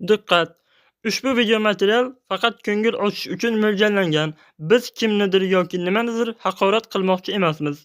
Diqqat! Ushbu video material faqat ko'ngil ochish uchun mo'ljallangan. Biz kimnidir yoki nimanidir haqorat qilmoqchi emasmiz.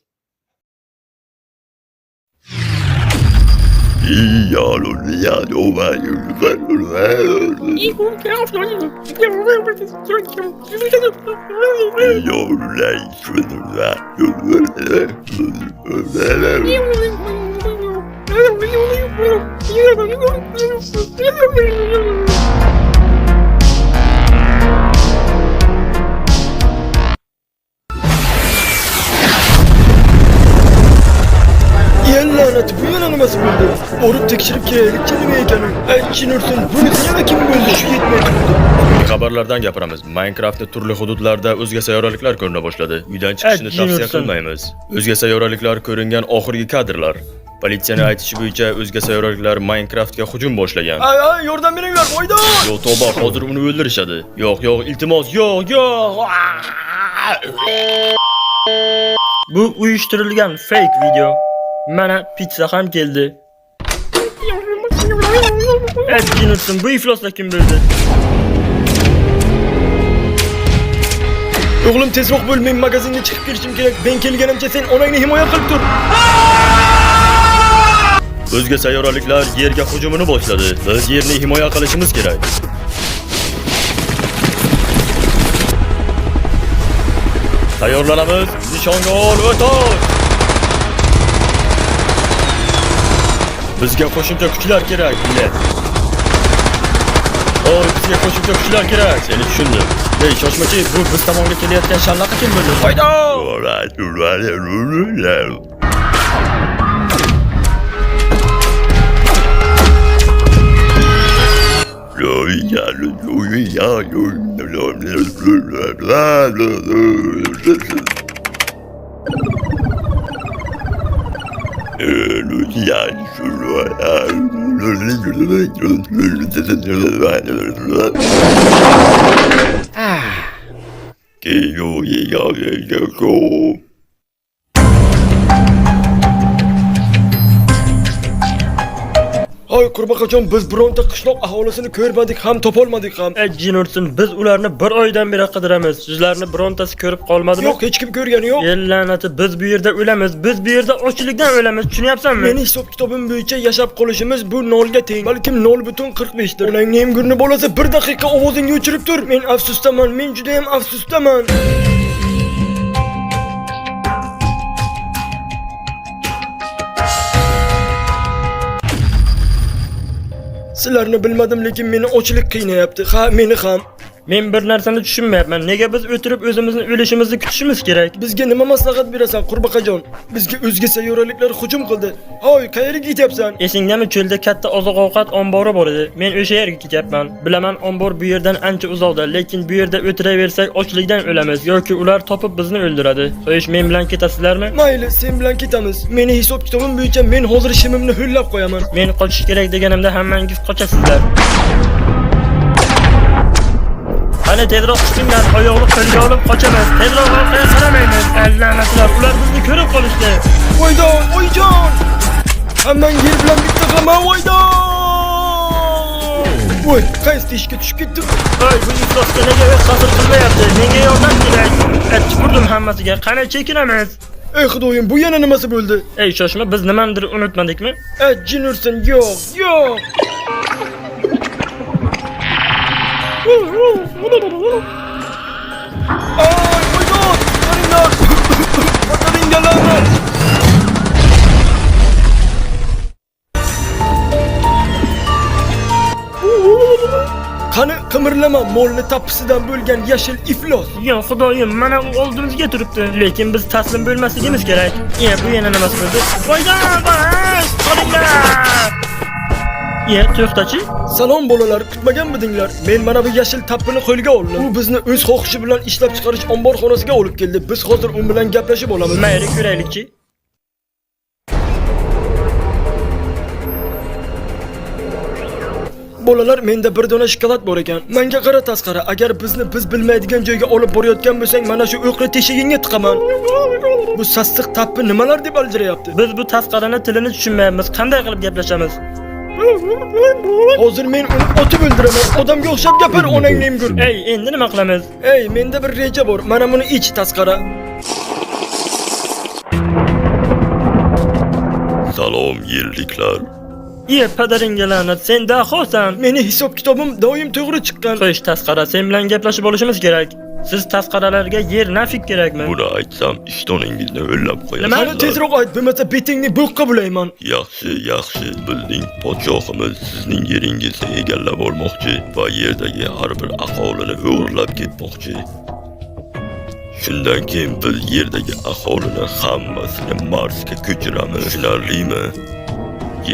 Lanet bu yana nasıl buldu? Orup tekşirip kerelik kelime ekanın. Aytchinursun buni yana kim bo'ldi shu yetmay turdi. Xabarlardan gapiramiz. Minecraft'da turli hududlarda o'zga sayyoraliklar ko'rina boshladi. Uydan chiqishni tavsiya qilmaymiz. O'zga sayyoraliklar ko'ringan oxirgi kadrlar. Politsiyaning aytishi bo'yicha o'zga sayyoraliklar Minecraftga hujum boshlagan. Ay yordam beringlar, voyda! Yo'q, tavba, hozir uni o'ldirishadi. Yo'q, iltimos, yo'q. Bu uyushtirilgan fake video. Mana pizza ham keldi. Aytchinursun bu ifloslar kim bo'ldi? O'g'lim tezroq bo'l, men magazinga chiqib kelishim kerak. Ben kelganimcha sen onangni himoya qilib tur. O'zga sayyoraliklar yerga hujumini boshladi. Biz yerni himoya qilishimiz kerak. Tayyorlanamiz. Nishonga ol, o'tosh. Bizga qo'shimcha kuchlar kerak, millat. Bizga qo'shimcha kuchlar kerak. Seni tushundim. Ey, shoshmachi, bu biz tomonga kelayotgan shallaqa kim bo'ldi? Foyda! Hay qurbaqachon, biz bironta qishloq aholisini ko'rmadik ham, topolmadik ham. Aytchinursun biz ularni bir oydan beri qidiramiz. Sizlarni birontasi ko'rib qolmadimi? Yo'q, hech kim ko'rgani yo'q. La'nati, biz bu yerda o'lamiz. Biz bu yerda ochlikdan o'lamiz. Tushunyapsanmi? Meni hisob kitobim bo'yicha yashab qolishimiz bu nolga teng. Balkim 0.45 dir. Onangni ham gurni bo'lasa 1 daqiqa ovozingni o'chirib tur. Men afsusdaman. Men juda ham afsusdaman. Sizlarni bilmadim, lekin meni ochlik qiynayapti. Ha, meni ham. Men bir narsani tushunmayapman. Nega biz o'tirib o'zimizni o'lishimizni kutishimiz kerak? Bizga nima maslahat berasan, qurbaqajon? Bizga o'zga sayyoraliklar hujum qildi. Hoy, qayerga ketyapsan? Esingdami, cho'lda katta oziq-ovqat ombori bor edi. Men o'sha yerga ketyapman. Bilaman, ombor bu yerdan ancha uzoqda, lekin bu yerda o'tiraversak ochlikdan o'lamiz yoki ular topib bizni o'ldiradi. Xo'sh, men bilan ketasizlarmi? Mayli, sen bilan ketamiz. Meni hisob kitobim bo'yicha men hozir shimimni ho'llab qo'yaman. Men qochish kerak deganimda hammangiz qochasizlar. Qani tezroq chiqinglar, oyoqni qo'lga olib qochamiz. Tezroq orqaga qaramaymiz. Allanatlar, ular bizni ko'rib qolishdi. Voydon, voyjon! Hammang yer bilan bitta qilma, voydon! Voy, qaysi ishga tushib ketdim? Voy, bu iflosga nega o'z ta'sir qilmayapti? Menga yordam kerak. Tupurdim hammasiga. Qani chekinamiz. Ey xudoyim, bu yana nimasi bo'ldi? Ey, shoshma, biz nimanidir unutmadikmi? Aytchinursun, yo'q. Ay, voydon! Qaringlar! Qaringlar! Qani qimirlama, molni tapisidan bo'lgan yashil iflos. Yo xudoyim, mana u oldimizga turibdi. Lekin biz taslim bo'lmasligimiz kerak. Bu yana nimasi bo'ldi? Voydan, qolinglar! To'xtachi. Salom bolalar, kutmaganmidinglar? Men mana bu yashil tappini qo'lga oldim. U bizni o'z xohishi bilan ishlab chiqarish omborxonasiga olib keldi. Biz hozir u bilan gaplashib olamiz. Mayli, ko'raylikchi. Bolalar, menda bir dona shokolad bor ekan. Menga qara tasqara, agar bizni biz bilmaydigan joyga olib borayotgan bo'lsang, mana shu o'qni teshigingga tiqaman. Bu sassiq tappi nimalar deb aldirayapti? Biz bu tasqarani tilini tushunmayapmiz. Qanday qilib gaplashamiz? Hozir men uni otib o'ldiraman. Odamga o'xshab gapir, onangni gur. Ey, endi nima qilamiz? Ey, menda bir reja bor. Mana buni ich tasqara. Salom yerliklar. Iye, padaringga la'nat, sen dahosan. Meni hisob kitobim doim to'g'ri chiqqan. Qo'sh tasqara, sen bilan gaplashib olishimiz kerak. Siz tasqaralarga yer nafik kerakmi? Buni aytsam ishtoningizni o'llab Nima? Qani tezroq ayt, bo'lmasa betingni bo'qqa bulayman. Yaxshi, bizning podshohimiz sizning yeringizni egallab olmoqchi va yerdagi har bir aholini o'g'irlab ketmoqchi. Shundan keyin biz yerdagi aholini hammasini Marsga ko'chiramiz. Tushunarlimi?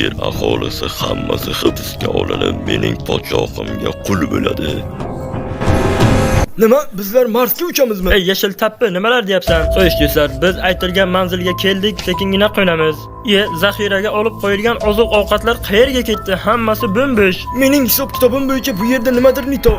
Yer aholisi hammasi hibsga olinib, mening podshohimga qul bo'ladi. Nima? Bizlar Marsga uchamizmi? Ey, yashil tappi, nimalar deyapsan? Qo'yish do'stlar, biz aytilgan manzilga keldik, sekingina qo'ynamiz. Iye, zaxiraga olib qo'yilgan oziq-ovqatlar qayerga ketdi? Hammasi bo'm-bo'sh. Mening hisob kitobim bo'yicha bu yerda nimadir nito.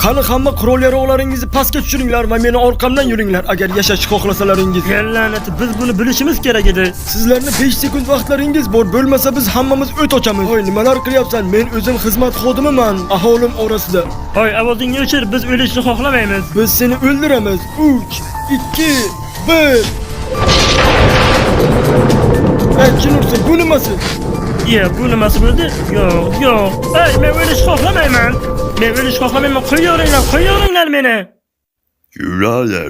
Qani hamma qurol yarog'laringizni pastga tushiringlar va meni orqamdan yuringlar agar yashashni xohlasalaringiz. La'nati, biz buni bilishimiz kerak edi. Sizlarni 5 sekund vaqtlaringiz bor, bo'lmasa biz hammamiz o't ochamiz. Voy, nimalar qilyapsan? Men o'zim xizmat xodimiman, aholim orasida. Hoy, ovozingni o'chir, biz o'lishni xohlamaymiz. Biz seni o'ldiramiz. 3, 2, 1. Aytchinursa, bu nimasi? Iye, bu nimasi bo'ldi? Yo'q. Ey, men o'lishni xohlamayman. Men o'lishni xohlamayman. Qo'yaveringlar meni. Yürüler.